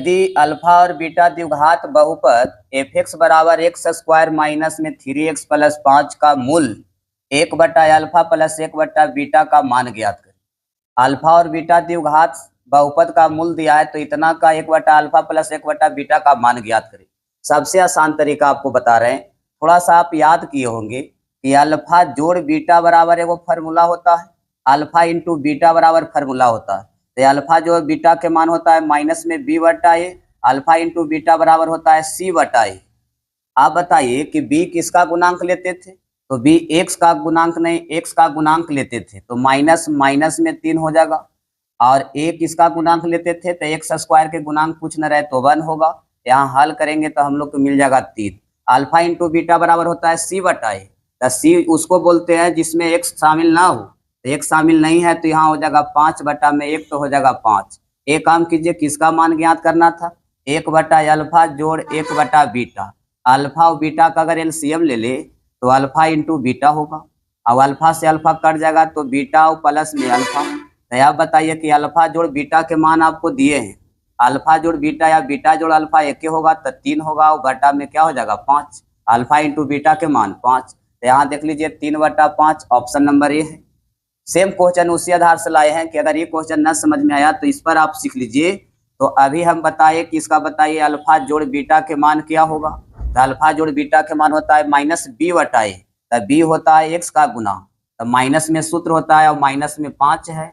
यदि अल्फा और बीटा द्विघात बहुपद एफ एक्स बराबर एक्स स्क्वायर माइनस में 3x प्लस 5 का मूल 1/अल्फा प्लस 1/बीटा का मान ज्ञात करें। अल्फा और बीटा द्विघात बहुपद का मूल दिया है तो इतना का 1/अल्फा प्लस 1/बीटा का मान ज्ञात करें। सबसे आसान तरीका आपको बता रहे हैं, थोड़ा सा आप याद किए होंगे कि अल्फा जोड़ बीटा बराबर एगो फार्मूला होता है, अल्फा इंटू बीटा बराबर फार्मूला होता है। तो अल्फा जो बीटा के मान होता है माइनस में b/a, अल्फा इंटू बीटा बराबर होता है c/a। आप बताइए कि b किसका गुणांक लेते थे, तो b x का गुणांक नहीं x का गुणांक लेते थे, तो माइनस माइनस में 3 हो जाएगा। और a किसका गुणांक लेते थे तो एक्स स्क्वायर के गुणांक पूछ न रहे तो 1 होगा। यहाँ हल करेंगे तो हम लोग को मिल जाएगा 3। अल्फा इंटू बीटा बराबर होता है c/a, तो c उसको बोलते हैं जिसमें x शामिल ना हो, तो एक शामिल नहीं है तो यहाँ हो जाएगा 5/1 तो हो जाएगा 5। एक काम कीजिए, किसका मान ज्ञात करना था, 1/अल्फा जोड़ 1/बीटा। अल्फा और बीटा का अगर एलसीएम ले ले तो अल्फा इंटू बीटा होगा, अब अल्फा से अल्फा कट जाएगा तो बीटा और प्लस में अल्फा। तो आप बताइए कि अल्फा जोड़ बीटा के मान आपको दिए हैं, अल्फा जोड़ बीटा या बीटा जोड़ अल्फा एक होगा तो 3 होगा और बटा में क्या हो जाएगा 5। अल्फा इंटू बीटा के मान 5, तो यहाँ देख लीजिए 3/5 ऑप्शन नंबर ए है। सेम क्वेश्चन उसी आधार से लाए हैं कि अगर ये क्वेश्चन न समझ में आया तो इस पर आप सीख लीजिए। तो अभी हम बताइए कि इसका बताइए अल्फा जोड़ बीटा के मान क्या होगा, तो अल्फा जोड़ बीटा के मान होता है माइनस b/a, तो b होता है x का गुना, तो माइनस में सूत्र होता है और माइनस में 5 है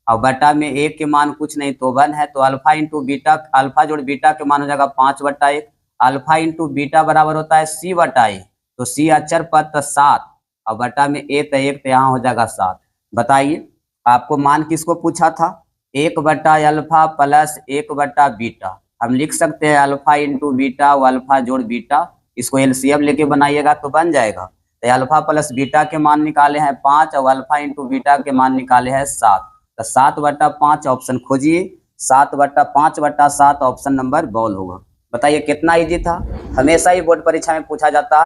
और बटा में 1 के मान कुछ नहीं तो 1 है। तो अल्फा इंटू बीटा, अल्फा जोड़ बीटा के मान हो जाएगा 5/1। अल्फा इंटू बीटा बराबर होता है c/a, तो c अक्षर पद तो 7 और बटा में a तो 1, तो यहाँ हो जाएगा 7। बताइए आपको मान किसको पूछा था, 1/अल्फा प्लस 1/बीटा। हम लिख सकते हैं अल्फा इंटू बीटा और अल्फा जोड़ बीटा, इसको एलसीएम लेके बनाइएगा तो बन जाएगा। तो अल्फा प्लस बीटा के मान निकाले हैं 5 और अल्फा इंटू बीटा के मान निकाले हैं 7, तो 7/5 ऑप्शन खोजिए, 7/5/7 ऑप्शन नंबर बॉल होगा। बताइए कितना इजी था, हमेशा ही बोर्ड परीक्षा में पूछा जाता है।